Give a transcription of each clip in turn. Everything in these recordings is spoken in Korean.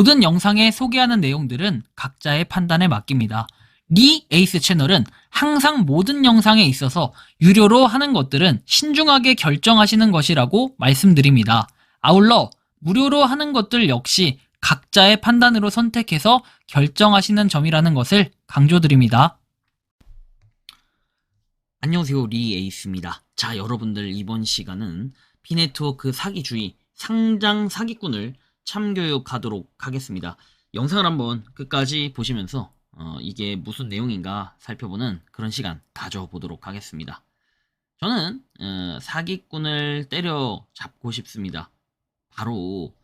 모든 영상에 소개하는 내용들은 각자의 판단에 맡깁니다. 리 에이스 채널은 항상 모든 영상에 있어서 유료로 하는 것들은 신중하게 결정하시는 것이라고 말씀드립니다. 아울러 무료로 하는 것들 역시 각자의 판단으로 선택해서 결정하시는 점이라는 것을 강조드립니다. 안녕하세요, 리 에이스입니다. 자, 여러분들 이번 시간은 비네트워크 사기주의 상장 사기꾼을 참교육하도록 하겠습니다. 영상을 한번 끝까지 보시면서 이게 무슨 내용인가 살펴보는 그런 시간 가져보도록 하겠습니다. 저는 사기꾼을 때려잡고 싶습니다. 바로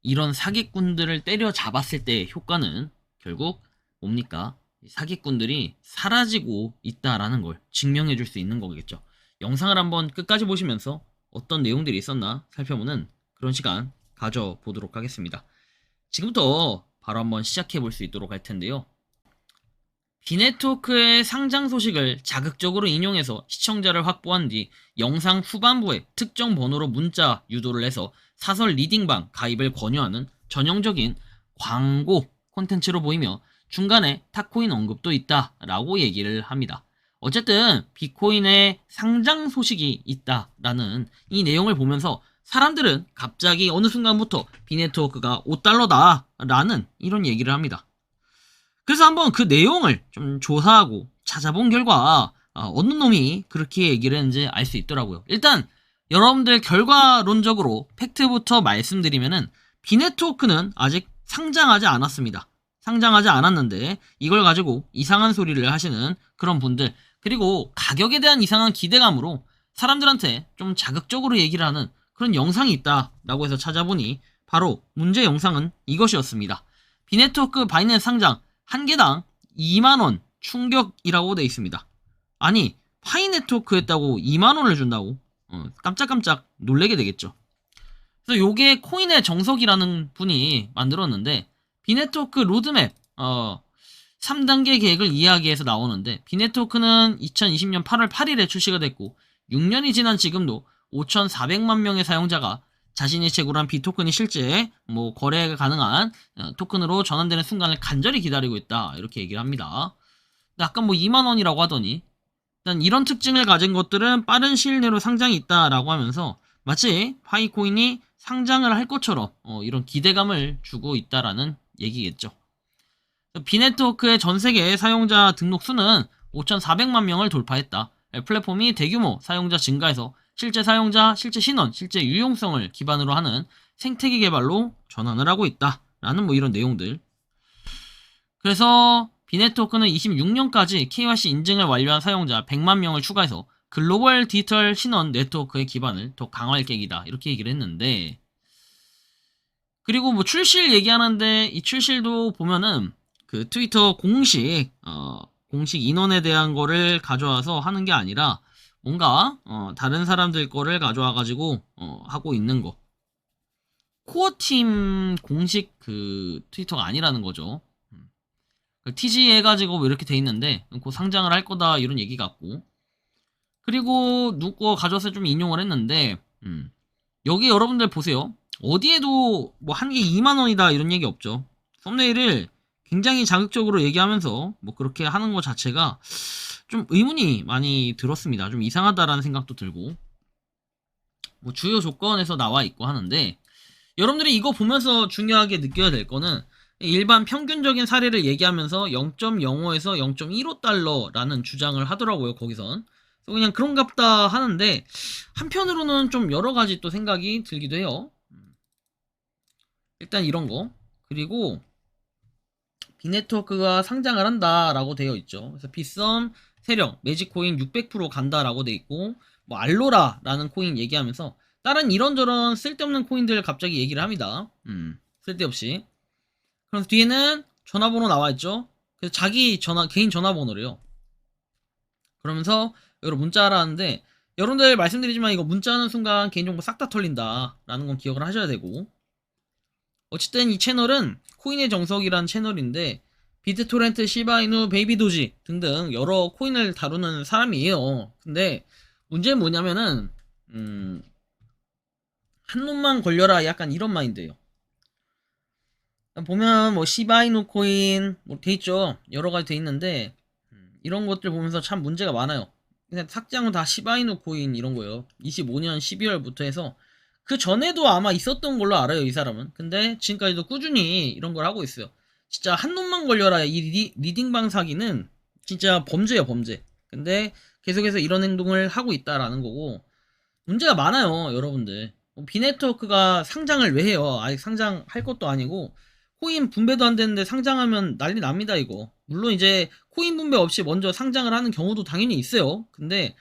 이런 사기꾼들을 때려잡았을 때 효과는 결국 뭡니까? 사기꾼들이 사라지고 있다라는 걸 증명해 줄 수 있는 거겠죠. 영상을 한번 끝까지 보시면서 어떤 내용들이 있었나 살펴보는 그런 시간 가져보도록 하겠습니다. 지금부터 바로 한번 시작해 볼 수 있도록 할 텐데요. 비네트워크의 상장 소식을 자극적으로 인용해서 시청자를 확보한 뒤 영상 후반부에 특정 번호로 문자 유도를 해서 사설 리딩방 가입을 권유하는 전형적인 광고 콘텐츠로 보이며 중간에 탁코인 언급도 있다라고 얘기를 합니다. 어쨌든 비코인의 상장 소식이 있다라는 이 내용을 보면서 사람들은 갑자기 어느 순간부터 비네트워크가 $5다라는 이런 얘기를 합니다. 그래서 한번 그 내용을 좀 조사하고 찾아본 결과 어느 놈이 그렇게 얘기를 했는지 알 수 있더라고요. 일단 여러분들 결과론적으로 팩트부터 말씀드리면은 비네트워크는 아직 상장하지 않았습니다. 상장하지 않았는데 이걸 가지고 이상한 소리를 하시는 그런 분들, 그리고 가격에 대한 이상한 기대감으로 사람들한테 좀 자극적으로 얘기를 하는 그런 영상이 있다라고 해서 찾아보니 바로 문제 영상은 이것이었습니다. 비네트워크 바이낸스 상장 한 개당 2만원 충격이라고 돼 있습니다. 아니, 파이네트워크 했다고 2만원을 준다고? 깜짝깜짝 놀래게 되겠죠. 그래서 요게 코인의 정석이라는 분이 만들었는데, 비네트워크 로드맵 3단계 계획을 이야기해서 나오는데, 비네트워크는 2020년 8월 8일에 출시가 됐고 6년이 지난 지금도 5,400만 명의 사용자가 자신이 제공한 비토큰이 실제 거래가 가능한 토큰으로 전환되는 순간을 간절히 기다리고 있다, 이렇게 얘기를 합니다. 아까 2만원이라고 하더니 일단 이런 특징을 가진 것들은 빠른 시일 내로 상장이 있다라고 하면서 마치 파이코인이 상장을 할 것처럼 이런 기대감을 주고 있다라는 얘기겠죠. 비네트워크의 전세계 사용자 등록 수는 5,400만 명을 돌파했다. 플랫폼이 대규모 사용자 증가에서 실제 사용자, 실제 신원, 실제 유용성을 기반으로 하는 생태계 개발로 전환을 하고 있다 라는 이런 내용들. 그래서 비네트워크는 26년까지 KYC 인증을 완료한 사용자 100만 명을 추가해서 글로벌 디지털 신원 네트워크의 기반을 더 강화할 계획이다, 이렇게 얘기를 했는데, 그리고 출시일 얘기하는데 이 출시일도 보면은 그 트위터 공식 인원에 대한 거를 가져와서 하는 게 아니라 뭔가 다른 사람들 거를 가져와 가지고 하고 있는 거. 코어팀 공식 그 트위터가 아니라는 거죠. TG 해가지고 이렇게 돼 있는데 그 상장을 할 거다, 이런 얘기 같고, 그리고 누구 거 가져와서 좀 인용을 했는데 여기 여러분들 보세요. 어디에도 한 개 2만원이다 이런 얘기 없죠. 썸네일을 굉장히 자극적으로 얘기하면서 그렇게 하는 것 자체가 좀 의문이 많이 들었습니다. 좀 이상하다라는 생각도 들고, 주요 조건에서 나와 있고 하는데, 여러분들이 이거 보면서 중요하게 느껴야 될 거는 일반 평균적인 사례를 얘기하면서 0.05에서 0.15달러라는 주장을 하더라고요, 거기선. 그냥 그런갑다 하는데, 한편으로는 좀 여러 가지 또 생각이 들기도 해요. 일단 이런 거. 그리고 비네트워크가 상장을 한다라고 되어 있죠. 그래서 비썸, 세령, 매직코인 600% 간다라고 되어 있고, 알로라라는 코인 얘기하면서 다른 이런저런 쓸데없는 코인들 갑자기 얘기를 합니다. 쓸데없이. 그럼 뒤에는 전화번호 나와 있죠. 그래서 자기 개인 전화번호래요. 그러면서 여러분 문자를 하는데, 여러분들 말씀드리지만 이거 문자하는 순간 개인정보 싹 다 털린다라는 건 기억을 하셔야 되고, 어쨌든 이 채널은 코인의 정석이란 채널인데 비트토렌트, 시바이누, 베이비도지 등등 여러 코인을 다루는 사람이에요. 근데 문제는 뭐냐면은 한 놈만 걸려라, 약간 이런 마인드예요. 보면 뭐 시바이누 코인 뭐 돼 있죠. 여러 가지 돼 있는데 이런 것들 보면서 참 문제가 많아요. 그냥 삭제한 다 시바이누 코인 이런 거예요. 25년 12월부터 해서 그 전에도 아마 있었던 걸로 알아요, 이 사람은. 근데 지금까지도 꾸준히 이런 걸 하고 있어요. 진짜 한 놈만 걸려라. 이 리딩방 사기는 진짜 범죄예요, 범죄. 근데 계속해서 이런 행동을 하고 있다라는 거고 문제가 많아요, 여러분들. 비네트워크가 상장을 왜 해요? 아직 상장할 것도 아니고 코인 분배도 안 되는데 상장하면 난리 납니다, 이거. 물론 이제 코인 분배 없이 먼저 상장을 하는 경우도 당연히 있어요. 근데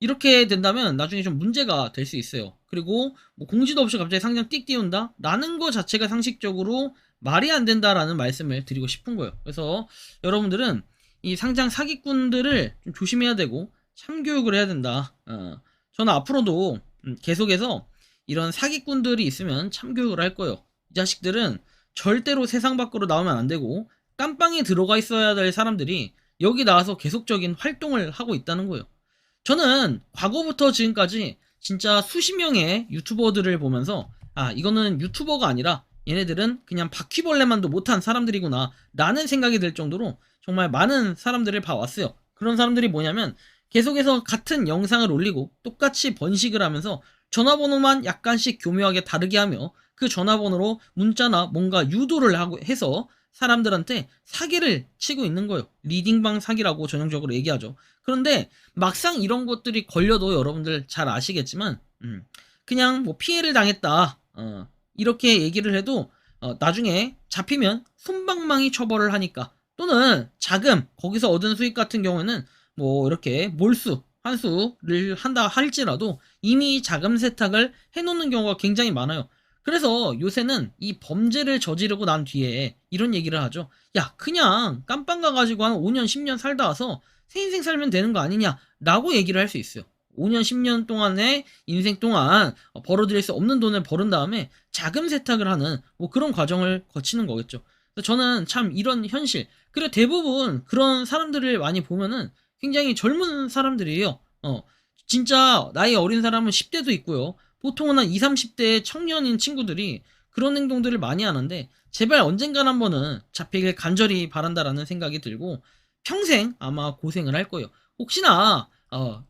이렇게 된다면 나중에 좀 문제가 될 수 있어요. 그리고 뭐 공지도 없이 갑자기 상장 띡 띄운다? 라는 거 자체가 상식적으로 말이 안 된다라는 말씀을 드리고 싶은 거예요. 그래서 여러분들은 이 상장 사기꾼들을 좀 조심해야 되고 참교육을 해야 된다. 저는 앞으로도 계속해서 이런 사기꾼들이 있으면 참교육을 할 거예요. 이 자식들은 절대로 세상 밖으로 나오면 안 되고 깜빵에 들어가 있어야 될 사람들이 여기 나와서 계속적인 활동을 하고 있다는 거예요. 저는 과거부터 지금까지 진짜 수십 명의 유튜버들을 보면서 이거는 유튜버가 아니라 얘네들은 그냥 바퀴벌레만도 못한 사람들이구나 라는 생각이 들 정도로 정말 많은 사람들을 봐왔어요. 그런 사람들이 뭐냐면 계속해서 같은 영상을 올리고 똑같이 번식을 하면서 전화번호만 약간씩 교묘하게 다르게 하며 그 전화번호로 문자나 뭔가 유도를 하고 해서 사람들한테 사기를 치고 있는 거예요. 리딩방 사기라고 전형적으로 얘기하죠. 그런데 막상 이런 것들이 걸려도 여러분들 잘 아시겠지만 그냥 뭐 피해를 당했다 이렇게 얘기를 해도 나중에 잡히면 솜방망이 처벌을 하니까 또는 자금 거기서 얻은 수익 같은 경우에는 뭐 이렇게 몰수 환수를 한다 할지라도 이미 자금 세탁을 해놓는 경우가 굉장히 많아요. 그래서 요새는 이 범죄를 저지르고 난 뒤에 이런 얘기를 하죠. 야, 그냥 깜빵 가가지고 한 5년, 10년 살다 와서 새 인생 살면 되는 거 아니냐? 라고 얘기를 할 수 있어요. 5년, 10년 동안의 인생 동안 벌어들일 수 없는 돈을 벌은 다음에 자금 세탁을 하는 뭐 그런 과정을 거치는 거겠죠. 그래서 저는 참 이런 현실, 그리고 대부분 그런 사람들을 많이 보면은 굉장히 젊은 사람들이에요. 진짜 나이 어린 사람은 10대도 있고요. 보통은 한 20, 30대 청년인 친구들이 그런 행동들을 많이 하는데 제발 언젠간 한 번은 잡히길 간절히 바란다라는 생각이 들고 평생 아마 고생을 할 거예요. 혹시나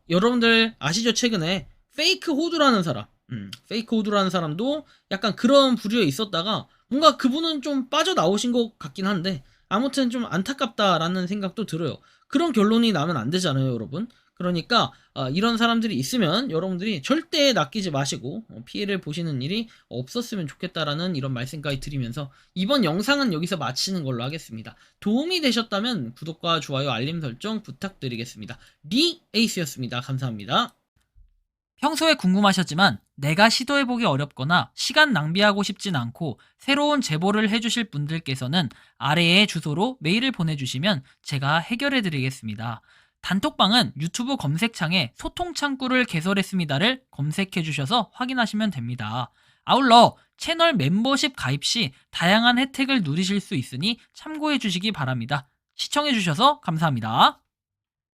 여러분들 아시죠? 최근에 페이크 호두라는 사람 페이크 호두라는 사람도 약간 그런 부류에 있었다가 뭔가 그분은 좀 빠져나오신 것 같긴 한데 아무튼 좀 안타깝다라는 생각도 들어요. 그런 결론이 나면 안 되잖아요, 여러분. 그러니까 이런 사람들이 있으면 여러분들이 절대 낚이지 마시고 피해를 보시는 일이 없었으면 좋겠다라는 이런 말씀까지 드리면서 이번 영상은 여기서 마치는 걸로 하겠습니다. 도움이 되셨다면 구독과 좋아요, 알림 설정 부탁드리겠습니다. 리 에이스였습니다. 감사합니다. 평소에 궁금하셨지만 내가 시도해보기 어렵거나 시간 낭비하고 싶진 않고 새로운 제보를 해주실 분들께서는 아래의 주소로 메일을 보내주시면 제가 해결해드리겠습니다. 단톡방은 유튜브 검색창에 소통창구를 개설했습니다를 검색해주셔서 확인하시면 됩니다. 아울러 채널 멤버십 가입 시 다양한 혜택을 누리실 수 있으니 참고해주시기 바랍니다. 시청해주셔서 감사합니다.